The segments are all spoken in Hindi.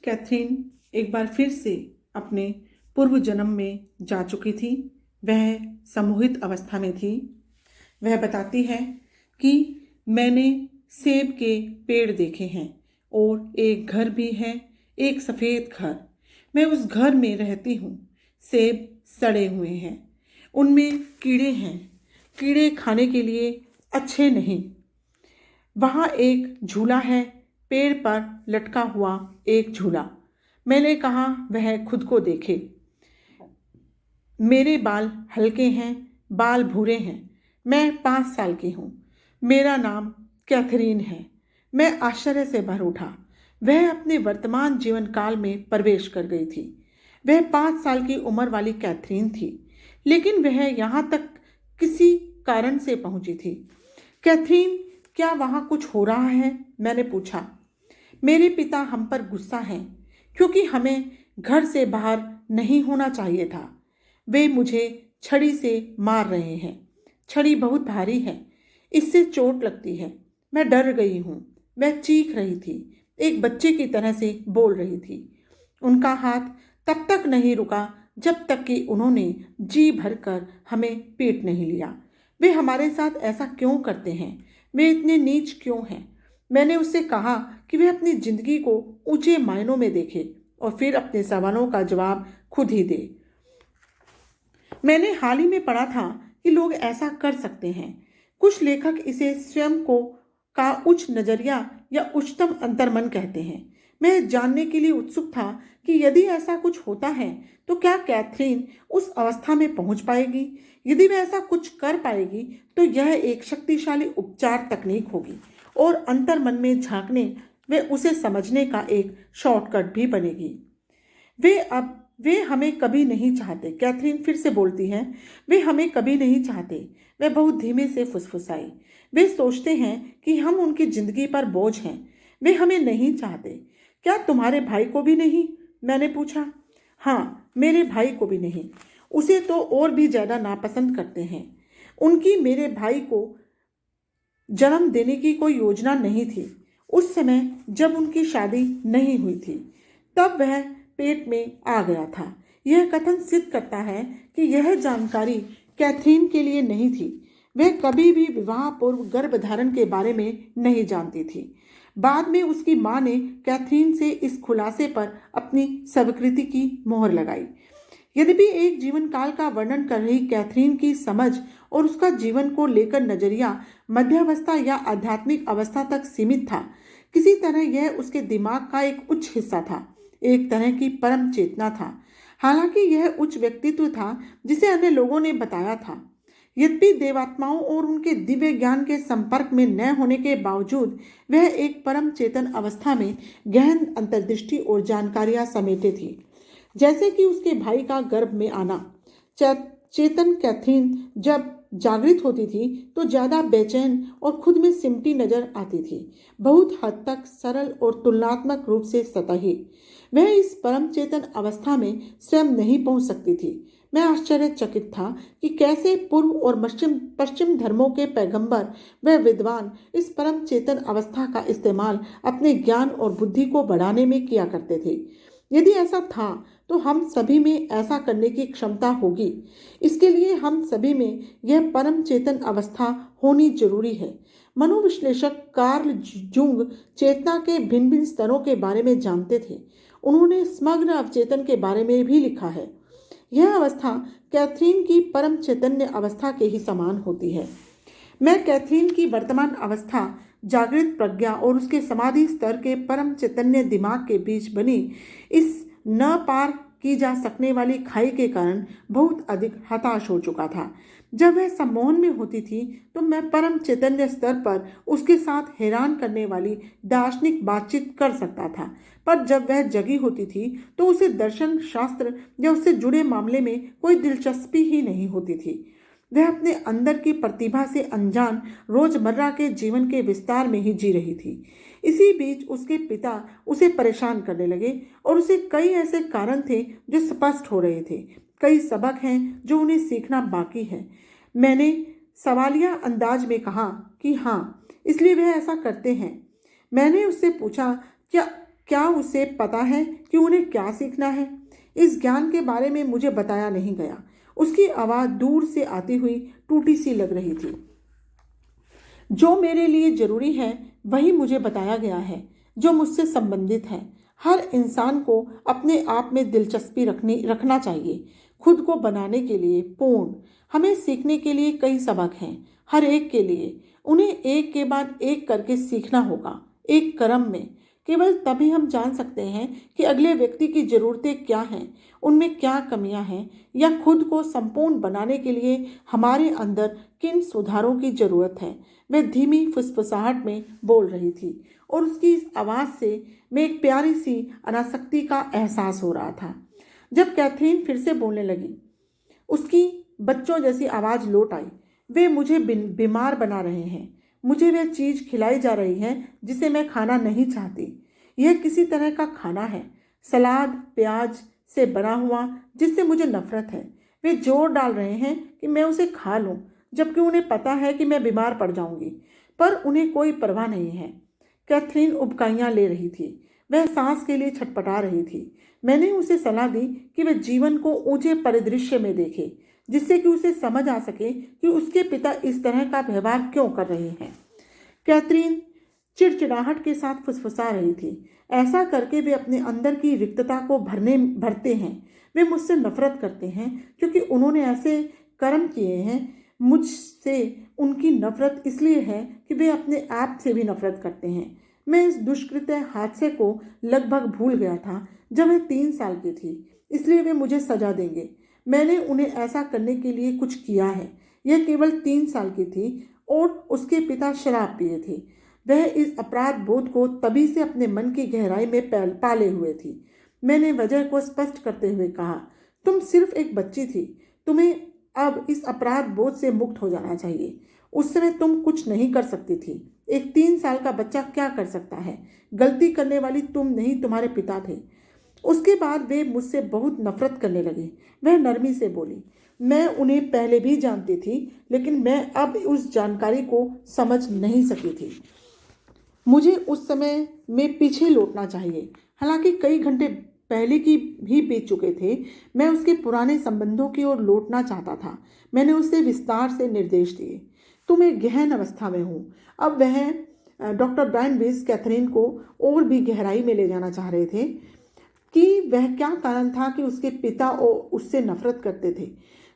कैथरीन एक बार फिर से अपने पूर्व जन्म में जा चुकी थी। वह सम्मोहित अवस्था में थी। वह बताती है कि मैंने सेब के पेड़ देखे हैं और एक घर भी है, एक सफ़ेद घर। मैं उस घर में रहती हूँ। सेब सड़े हुए हैं, उनमें कीड़े हैं। कीड़े खाने के लिए अच्छे नहीं। वहाँ एक झूला है, पेड़ पर लटका हुआ एक झूला। मैंने कहा वह खुद को देखे। मेरे बाल हल्के हैं, बाल भूरे हैं। मैं 5 साल की हूँ। मेरा नाम कैथरीन है। मैं आश्चर्य से भर उठा। वह अपने वर्तमान जीवन काल में प्रवेश कर गई थी। वह 5 साल की उम्र वाली कैथरीन थी, लेकिन वह यहाँ तक किसी कारण से पहुंची थी। कैथरीन, क्या वहाँ कुछ हो रहा है? मैंने पूछा। मेरे पिता हम पर गुस्सा हैं क्योंकि हमें घर से बाहर नहीं होना चाहिए था। वे मुझे छड़ी से मार रहे हैं। छड़ी बहुत भारी है, इससे चोट लगती है। मैं डर गई हूँ। मैं चीख रही थी, एक बच्चे की तरह से बोल रही थी। उनका हाथ तब तक नहीं रुका जब तक कि उन्होंने जी भरकर हमें पीट नहीं लिया। वे हमारे साथ ऐसा क्यों करते हैं? वे इतने नीच क्यों हैं? मैंने उससे कहा कि वह अपनी जिंदगी को ऊंचे मायनों में देखे और फिर अपने सवालों का जवाब खुद ही दे। मैंने हाल ही में पढ़ा था कि लोग ऐसा कर सकते हैं। कुछ लेखक इसे स्वयं को का उच्च नजरिया या उच्चतम अंतर्मन कहते हैं। मैं जानने के लिए उत्सुक था कि यदि ऐसा कुछ होता है तो क्या कैथरीन उस अवस्था में पहुंच पाएगी? यदि वह ऐसा कुछ कर पाएगी तो यह एक शक्तिशाली उपचार तकनीक होगी और अंतर्मन में झांकने व उसे समझने का एक शॉर्टकट भी बनेगी। वे हमें कभी नहीं चाहते। कैथरीन फिर से बोलती है। वे हमें कभी नहीं चाहते। वह बहुत धीमे से फुसफुसाई। वे सोचते हैं कि हम उनकी जिंदगी पर बोझ हैं। वे हमें नहीं चाहते। क्या तुम्हारे भाई को भी नहीं? मैंने पूछा। हाँ, मेरे भाई को भी नहीं। उसे तो और भी ज्यादा नापसंद करते हैं। उनकी मेरे भाई को जन्म देने की कोई योजना नहीं थी। उस समय जब उनकी शादी नहीं हुई थी तब वह पेट में आ गया था। यह कथन सिद्ध करता है कि यह जानकारी कैथरीन के लिए नहीं थी। वह कभी भी विवाह पूर्व गर्भधारण के बारे में नहीं जानती थी। बाद में उसकी मां ने कैथरीन से इस खुलासे पर अपनी स्वीकृति की मोहर लगाई। यद्यपि एक जीवन काल का वर्णन कर रही कैथरीन की समझ और उसका जीवन को लेकर नजरिया मध्यावस्था या आध्यात्मिक अवस्था तक सीमित था, किसी तरह यह उसके दिमाग का एक उच्च हिस्सा था, एक तरह की परम चेतना था। हालांकि यह उच्च व्यक्तित्व था जिसे अन्य लोगों ने बताया था। यद्यपि देवात्माओं और उनके दिव्य ज्ञान के संपर्क में न होने के बावजूद वह एक परम चेतन अवस्था में गहन अंतर्दृष्टि और जानकारियां समेटे थी। जैसे कि उसके भाई का गर्भ में आना। चेतन कैथरीन जब जागृत होती थी तो ज्यादा बेचैन और खुद में सिमटी नजर आती थी, बहुत हद तक सरल और तुलनात्मक रूप से सतही। वह इस परम चेतन अवस्था में स्वयं नहीं पहुंच सकती थी। मैं आश्चर्यचकित था कि कैसे पूर्व और पश्चिम धर्मों के पैगंबर व विद्वान इस परम चेतन अवस्था का इस्तेमाल अपने ज्ञान और बुद्धि को बढ़ाने में किया करते थे। यदि ऐसा था तो हम सभी में ऐसा करने की क्षमता होगी। इसके लिए हम सभी में यह परम चेतन अवस्था होनी जरूरी है। मनोविश्लेषक कार्ल जूंग चेतना के भिन्न भिन्न स्तरों के बारे में जानते थे। उन्होंने समग्र अवचेतन के बारे में भी लिखा है। यह अवस्था कैथरीन की परम चैतन्य अवस्था के ही समान होती है। मैं कैथरीन की वर्तमान अवस्था जागृत प्रज्ञा और उसके समाधि स्तर के परम चैतन्य दिमाग के बीच बनी इस न पार की जा सकने वाली खाई के कारण बहुत अधिक हताश हो चुका था। जब वह सम्मोहन में होती थी तो मैं परम चैतन्य स्तर पर उसके साथ हैरान करने वाली दार्शनिक बातचीत कर सकता था, पर जब वह जगी होती थी तो उसे दर्शन शास्त्र या उससे जुड़े मामले में कोई दिलचस्पी ही नहीं होती थी। वह अपने अंदर की प्रतिभा से अनजान रोजमर्रा के जीवन के विस्तार में ही जी रही थी। इसी बीच उसके पिता उसे परेशान करने लगे और उसे कई ऐसे कारण थे जो स्पष्ट हो रहे थे। कई सबक हैं जो उन्हें सीखना बाकी है। मैंने सवालिया अंदाज में कहा कि हाँ, इसलिए वह ऐसा करते हैं। मैंने उससे पूछा, क्या क्या उसे पता है कि उन्हें क्या सीखना है? इस ज्ञान के बारे में मुझे बताया नहीं गया। उसकी आवाज़ दूर से आती हुई टूटी सी लग रही थी। जो मेरे लिए जरूरी है वही मुझे बताया गया है, जो मुझसे संबंधित है। हर इंसान को अपने आप में दिलचस्पी रखना चाहिए। खुद को बनाने के लिए पूर्ण हमें सीखने के लिए कई सबक हैं, हर एक के लिए। उन्हें एक के बाद एक करके सीखना होगा, एक क्रम में। केवल तभी हम जान सकते हैं कि अगले व्यक्ति की ज़रूरतें क्या हैं, उनमें क्या कमियां हैं, या खुद को संपूर्ण बनाने के लिए हमारे अंदर किन सुधारों की ज़रूरत है। वह धीमी फुसफुसाहट में बोल रही थी और उसकी इस आवाज़ से मैं एक प्यारी सी अनासक्ति का एहसास हो रहा था। जब कैथरीन फिर से बोलने लगी, उसकी बच्चों जैसी आवाज़ लौट आई। वे मुझे बीमार बना रहे हैं। मुझे वह चीज़ खिलाई जा रही है जिसे मैं खाना नहीं चाहती। यह किसी तरह का खाना है, सलाद प्याज से बना हुआ, जिससे मुझे नफरत है। वे जोर डाल रहे हैं कि मैं उसे खा लूं, जबकि उन्हें पता है कि मैं बीमार पड़ जाऊंगी, पर उन्हें कोई परवाह नहीं है। कैथरीन उबकाइयाँ ले रही थी। वह सांस के लिए छटपटा रही थी। मैंने उसे सलाह दी कि वह जीवन को ऊंचे परिदृश्य में देखे, जिससे कि उसे समझ आ सके कि उसके पिता इस तरह का व्यवहार क्यों कर रहे हैं। कैथरीन चिड़चिड़ाहट के साथ फुसफुसा रही थी। ऐसा करके वे अपने अंदर की रिक्तता को भरते हैं। वे मुझसे नफरत करते हैं क्योंकि उन्होंने ऐसे कर्म किए हैं। मुझसे उनकी नफरत इसलिए है कि वे अपने आप से भी नफरत करते हैं। मैं इस दुष्कृत्य हादसे को लगभग भूल गया था जब वह 3 साल की थी, इसलिए वे मुझे सजा देंगे। मैंने उन्हें ऐसा करने के लिए कुछ किया है। यह केवल 3 साल की थी और उसके पिता शराब पिए थे। वह इस अपराध बोध को तभी से अपने मन की गहराई में पाले हुए थी। मैंने वजह को स्पष्ट करते हुए कहा, तुम सिर्फ एक बच्ची थी। तुम्हें अब इस अपराध बोध से मुक्त हो जाना चाहिए। उस समय तुम कुछ नहीं कर सकती थी। एक 3 साल का बच्चा क्या कर सकता है? गलती करने वाली तुम नहीं, तुम्हारे पिता थे। उसके बाद वे मुझसे बहुत नफरत करने लगे। वह नरमी से बोली, मैं उन्हें पहले भी जानती थी, लेकिन मैं अब उस जानकारी को समझ नहीं सकी थी। मुझे उस समय में पीछे लौटना चाहिए। हालांकि कई घंटे पहले की भी बीत चुके थे। मैं उसके पुराने संबंधों की ओर लौटना चाहता था। मैंने उसे विस्तार से निर्देश दिए। तुम एक गहन अवस्था में हो। अब वह डॉक्टर ब्रायनविस कैथरीन को और भी गहराई में ले जाना चाह रहे थे कि वह क्या कारण था कि उसके पिता और उससे नफरत करते थे।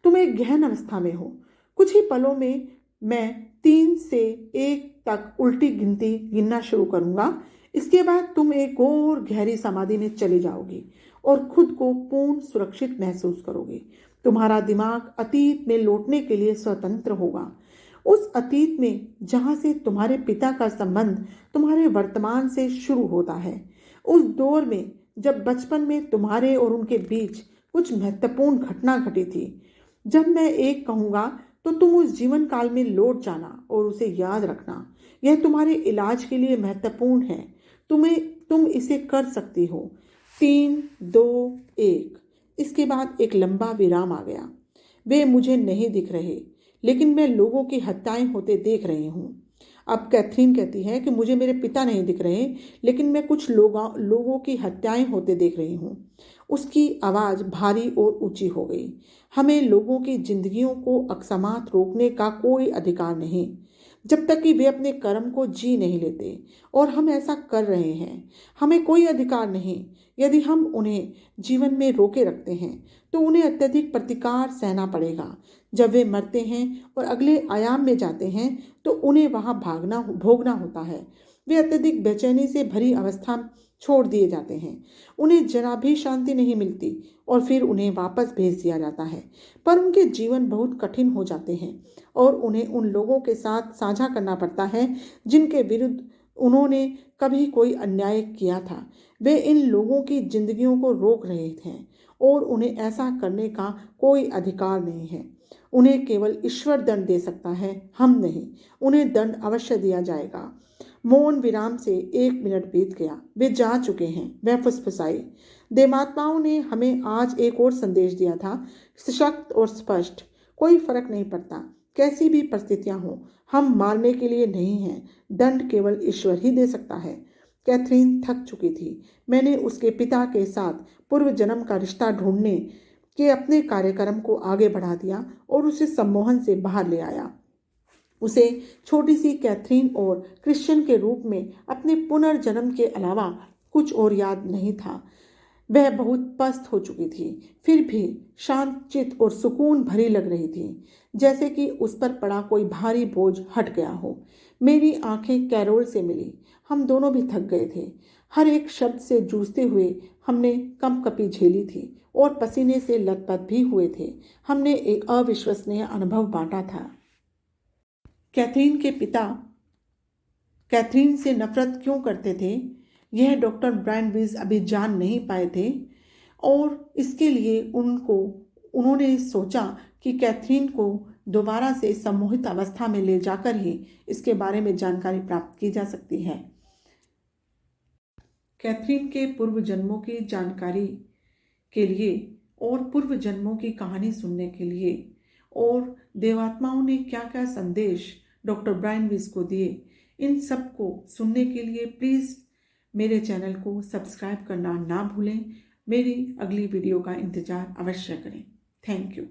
तुम एक गहन अवस्था में हो। कुछ ही पलों में मैं 3 से 1 तक उल्टी गिनती गिनना शुरू करूंगा। इसके बाद तुम एक और गहरी समाधि में चले जाओगी और खुद को पूर्ण सुरक्षित महसूस करोगे। तुम्हारा दिमाग अतीत में लौटने के लिए स्वतंत्र होगा, उस अतीत में जहां से तुम्हारे पिता का संबंध तुम्हारे वर्तमान से शुरू होता है। उस दौर में जब बचपन में तुम्हारे और उनके बीच कुछ महत्वपूर्ण घटना घटी थी। जब मैं एक कहूँगा तो तुम उस जीवन काल में लौट जाना और उसे याद रखना। यह तुम्हारे इलाज के लिए महत्वपूर्ण है। तुम इसे कर सकती हो। 3, 2, 1। इसके बाद एक लंबा विराम आ गया। वे मुझे नहीं दिख रहे, लेकिन मैं लोगों की हत्याएं होते देख रही हूँ। अब कैथरीन कहती है कि मुझे मेरे पिता नहीं दिख रहे, लेकिन मैं कुछ लोगों की हत्याएं होते देख रही हूँ। उसकी आवाज़ भारी और ऊंची हो गई। हमें लोगों की जिंदगियों को अकस्मात रोकने का कोई अधिकार नहीं, जब तक कि वे अपने कर्म को जी नहीं लेते, और हम ऐसा कर रहे हैं। हमें कोई अधिकार नहीं। यदि हम उन्हें जीवन में रोके रखते हैं तो उन्हें अत्यधिक प्रतिकार सहना पड़ेगा। जब वे मरते हैं और अगले आयाम में जाते हैं तो उन्हें वहाँ भोगना होता है। वे अत्यधिक बेचैनी से भरी अवस्था छोड़ दिए जाते हैं। उन्हें जरा भी शांति नहीं मिलती और फिर उन्हें वापस भेज दिया जाता है। पर उनके जीवन बहुत कठिन हो जाते हैं और उन्हें उन लोगों के साथ साझा करना पड़ता है जिनके विरुद्ध उन्होंने कभी कोई अन्याय किया था। वे इन लोगों की जिंदगियों को रोक रहे थे और उन्हें ऐसा करने का कोई अधिकार नहीं है। उन्हें केवल ईश्वर दंड दे सकता है, हम नहीं। उन्हें दंड अवश्य दिया जाएगा। मौन विराम से 1 मिनट बीत गया। वे जा चुके हैं, वह फुसफुसाई। देवात्माओं ने हमें आज एक और संदेश दिया था, सशक्त और स्पष्ट। कोई फर्क नहीं पड़ता कैसी भी परिस्थितियां हों, हम मारने के लिए नहीं हैं। दंड केवल ईश्वर ही दे सकता है। कैथरीन थक चुकी थी। मैंने उसके पिता के साथ पूर्व जन्म का रिश्ता ढूंढने के अपने कार्यक्रम को आगे बढ़ा दिया और उसे सम्मोहन से बाहर ले आया। उसे छोटी सी कैथरीन और क्रिश्चियन के रूप में अपने पुनर्जन्म के अलावा कुछ और याद नहीं था। वह बहुत पस्त हो चुकी थी, फिर भी शांत चित और सुकून भरी लग रही थी, जैसे कि उस पर पड़ा कोई भारी बोझ हट गया हो। मेरी आंखें कैरोल से मिली। हम दोनों भी थक गए थे। हर एक शब्द से जूझते हुए हमने कंपकपी झेली थी और पसीने से लथपथ भी हुए थे। हमने एक अविश्वसनीय अनुभव बांटा था। कैथरीन के पिता कैथरीन से नफरत क्यों करते थे, यह डॉक्टर ब्रायन वीज अभी जान नहीं पाए थे, और इसके लिए उन्होंने सोचा कि कैथरीन को दोबारा से सम्मोहित अवस्था में ले जाकर ही इसके बारे में जानकारी प्राप्त की जा सकती है। कैथरीन के पूर्व जन्मों की जानकारी के लिए और पूर्व जन्मों की कहानी सुनने के लिए और देवात्माओं ने क्या क्या संदेश डॉक्टर ब्रायन वीज को दिए, इन सब को सुनने के लिए प्लीज़ मेरे चैनल को सब्सक्राइब करना ना भूलें। मेरी अगली वीडियो का इंतज़ार अवश्य करें। Thank you.